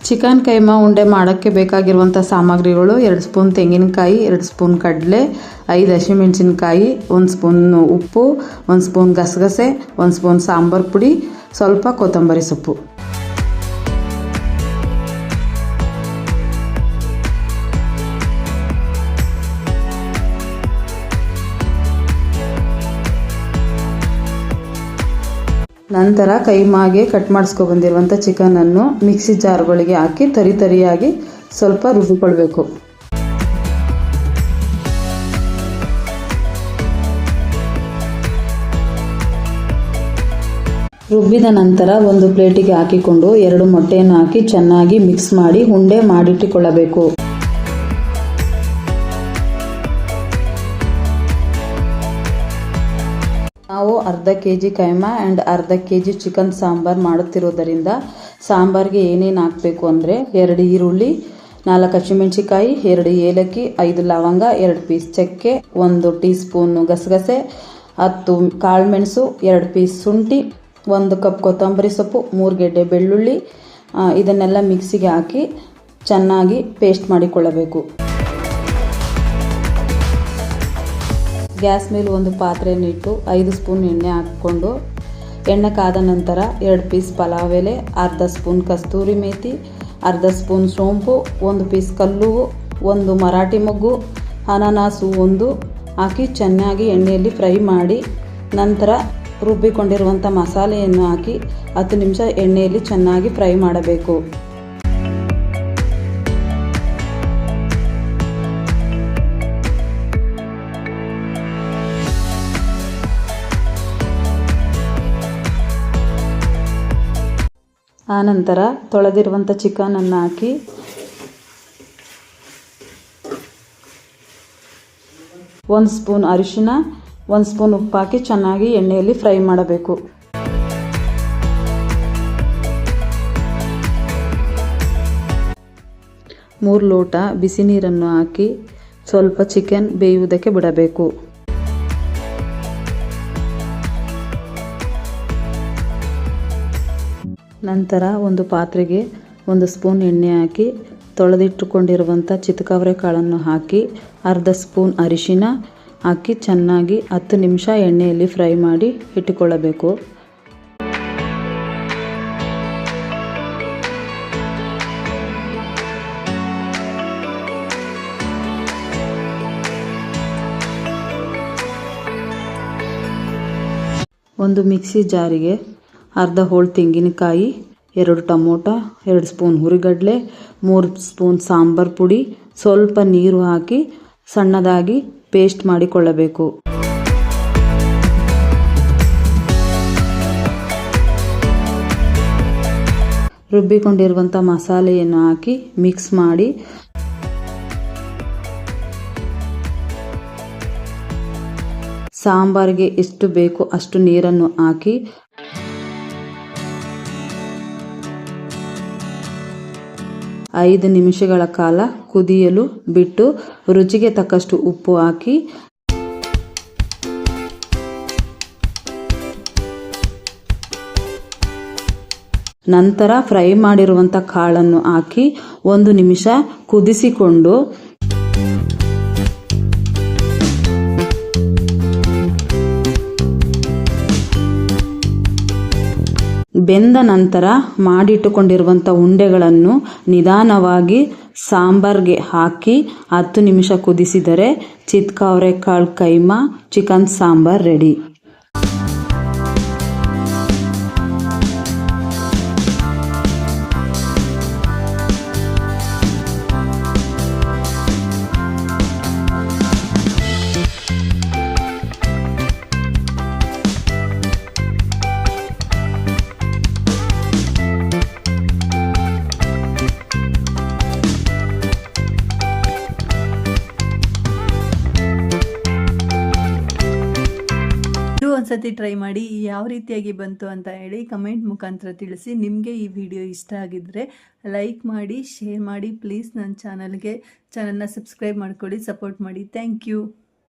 Chicken keema ಉಂಡೆ ಮಾಡೋಕ್ಕೆ ಬೇಕಾಗಿರುವಂಥ ಸಾಮಗ್ರಿಗಳು: 2 ಸ್ಪೂನ್ ತೆಂಗಿನಕಾಯಿ, 2 ಸ್ಪೂನ್ ಕಡಲೆ, 5 ಹಸಿಮೆಣಸಿನ್ಕಾಯಿ, 1 ಸ್ಪೂನ್ ಉಪ್ಪು, 1 ಸ್ಪೂನ್ ಗಸಗಸೆ, 1 ಸ್ಪೂನ್ ಸಾಂಬಾರು ಪುಡಿ, ಸ್ವಲ್ಪ ಕೊತ್ತಂಬರಿ ಸೊಪ್ಪು. ನಂತರ ಕೈಮಾಗೆ ಕಟ್ ಮಾಡಿಸ್ಕೊಬಂದಿರುವಂಥ ಚಿಕನನ್ನು ಮಿಕ್ಸಿ ಜಾರ್ಗಳಿಗೆ ಹಾಕಿ ತರಿಯಾಗಿ ಸ್ವಲ್ಪ ರುಬ್ಬಿಕೊಳ್ಬೇಕು. ರುಬ್ಬಿದ ನಂತರ ಒಂದು ಪ್ಲೇಟಿಗೆ ಹಾಕಿಕೊಂಡು 2 ಮೊಟ್ಟೆಯನ್ನು ಹಾಕಿ ಚೆನ್ನಾಗಿ ಮಿಕ್ಸ್ ಮಾಡಿ ಉಂಡೆ ಮಾಡಿಟ್ಟುಕೊಳ್ಳಬೇಕು. ನಾವು ಅರ್ಧ ಕೆಜಿ ಕೈಮಾ ಆ್ಯಂಡ್ ಅರ್ಧ ಕೆಜಿ ಚಿಕನ್ ಸಾಂಬಾರು ಮಾಡುತ್ತಿರೋದರಿಂದ ಸಾಂಬಾರಿಗೆ ಏನೇನು ಹಾಕಬೇಕು ಅಂದರೆ 2 ಈರುಳ್ಳಿ, 4 ಹಸಿಮೆಣಸಿಕಾಯಿ, 2 ಏಲಕ್ಕಿ, 5 ಲವಂಗ, 2 ಪೀಸ್ ಚಕ್ಕೆ, 1 ಟೀ ಸ್ಪೂನು ಗಸಗಸೆ, 10 ಕಾಳುಮೆಣಸು, 2 ಪೀಸ್ ಶುಂಠಿ, 1 ಕಪ್ ಕೊತ್ತಂಬರಿ ಸೊಪ್ಪು, 3 ಗೆಡ್ಡೆ ಬೆಳ್ಳುಳ್ಳಿ. ಇದನ್ನೆಲ್ಲ ಮಿಕ್ಸಿಗೆ ಹಾಕಿ ಚೆನ್ನಾಗಿ ಪೇಸ್ಟ್ ಮಾಡಿಕೊಳ್ಳಬೇಕು. ಗ್ಯಾಸ್ ಮೇಲೆ ಒಂದು ಪಾತ್ರೆಯನ್ನಿಟ್ಟು 5 ಸ್ಪೂನ್ ಎಣ್ಣೆ ಹಾಕ್ಕೊಂಡು ಎಣ್ಣೆ ಕಾದ ನಂತರ 2 ಪೀಸ್ ಪಲಾವ್ ಎಲೆ, ಅರ್ಧ ಸ್ಪೂನ್ ಕಸ್ತೂರಿ ಮೇಥಿ, ಅರ್ಧ ಸ್ಪೂನ್ ಸೋಂಪು, 1 ಪೀಸ್ ಕಲ್ಲುವು, 1 ಮರಾಠಿ ಮೊಗ್ಗು, ಅನಾನಾಸು 1 ಹಾಕಿ ಚೆನ್ನಾಗಿ ಎಣ್ಣೆಯಲ್ಲಿ ಫ್ರೈ ಮಾಡಿ ನಂತರ ರುಬ್ಬಿಕೊಂಡಿರುವಂಥ ಮಸಾಲೆಯನ್ನು ಹಾಕಿ 10 ನಿಮಿಷ ಎಣ್ಣೆಯಲ್ಲಿ ಚೆನ್ನಾಗಿ ಫ್ರೈ ಮಾಡಬೇಕು. ಆನಂತರ ತೊಳೆದಿರುವಂಥ ಚಿಕನನ್ನು ಹಾಕಿ ಒಂದು ಸ್ಪೂನ್ ಅರಿಶಿನ, 1 ಸ್ಪೂನ್ ಉಪ್ಪು ಹಾಕಿ ಚೆನ್ನಾಗಿ ಎಣ್ಣೆಯಲ್ಲಿ ಫ್ರೈ ಮಾಡಬೇಕು. ಮೂರು ಲೋಟ ಬಿಸಿ ನೀರನ್ನು ಹಾಕಿ ಸ್ವಲ್ಪ ಚಿಕನ್ ಬೇಯುವುದಕ್ಕೆ ಬಿಡಬೇಕು. ನಂತರ ಒಂದು ಪಾತ್ರೆಗೆ 1 ಸ್ಪೂನ್ ಎಣ್ಣೆ ಹಾಕಿ ತೊಳೆದಿಟ್ಟುಕೊಂಡಿರುವಂಥ ಚಿತಕವರೆ ಕಾಳನ್ನು ಹಾಕಿ ಅರ್ಧ ಸ್ಪೂನ್ ಅರಿಶಿನ ಹಾಕಿ ಚೆನ್ನಾಗಿ 10 ನಿಮಿಷ ಎಣ್ಣೆಯಲ್ಲಿ ಫ್ರೈ ಮಾಡಿ ಇಟ್ಟುಕೊಳ್ಳಬೇಕು. ಒಂದು ಮಿಕ್ಸಿ ಜಾರಿಗೆ ಅರ್ಧ ಹೋಳು ತೆಂಗಿನಕಾಯಿ, 2 ಟೊಮೊಟೊ, 2 ಸ್ಪೂನ್ ಹುರಿಗಡಲೆ, 3 ಸ್ಪೂನ್ ಸಾಂಬಾರು ಪುಡಿ, ಸ್ವಲ್ಪ ನೀರು ಹಾಕಿ ಸಣ್ಣದಾಗಿ ಪೇಸ್ಟ್ ಮಾಡಿಕೊಳ್ಳಬೇಕು. ರುಬ್ಬಿಕೊಂಡಿರುವಂಥ ಮಸಾಲೆಯನ್ನು ಹಾಕಿ ಮಿಕ್ಸ್ ಮಾಡಿ ಸಾಂಬಾರಿಗೆ ಎಷ್ಟು ಬೇಕು ಅಷ್ಟು ನೀರನ್ನು ಹಾಕಿ ಐದು ನಿಮಿಷಗಳ ಕಾಲ ಕುದಿಯಲು ಬಿಟ್ಟು ರುಚಿಗೆ ತಕ್ಕಷ್ಟು ಉಪ್ಪು ಹಾಕಿ ನಂತರ ಫ್ರೈ ಮಾಡಿರುವಂಥ ಕಾಳನ್ನು ಹಾಕಿ 1 ನಿಮಿಷ ಕುದಿಸಿಕೊಂಡು ಬೆಂದ ನಂತರ ಮಾಡಿಟ್ಟುಕೊಂಡಿರುವಂಥ ಉಂಡೆಗಳನ್ನು ನಿಧಾನವಾಗಿ ಸಾಂಬಾರ್ಗೆ ಹಾಕಿ 10 ನಿಮಿಷ ಕುದಿಸಿದರೆ ಚಿತ್ಕವರೆಕಾಳು ಕೈಮಾ ಚಿಕನ್ ಸಾಂಬಾರ್ ರೆಡಿ. ಒಂದ್ಸತಿ ಟ್ರೈ ಮಾಡಿ ಯಾವ ರೀತಿಯಾಗಿ ಬಂತು ಅಂತ ಹೇಳಿ ಕಮೆಂಟ್ ಮುಖಾಂತರ ತಿಳಿಸಿ. ನಿಮಗೆ ಈ ವಿಡಿಯೋ ಇಷ್ಟ ಆಗಿದ್ರೆ ಲೈಕ್ ಮಾಡಿ, ಶೇರ್ ಮಾಡಿ. ಪ್ಲೀಸ್ ನನ್ನ ಚಾನಲ್ನ ಸಬ್ಸ್ಕ್ರೈಬ್ ಮಾಡ್ಕೊಳ್ಳಿ, ಸಪೋರ್ಟ್ ಮಾಡಿ. Thank you.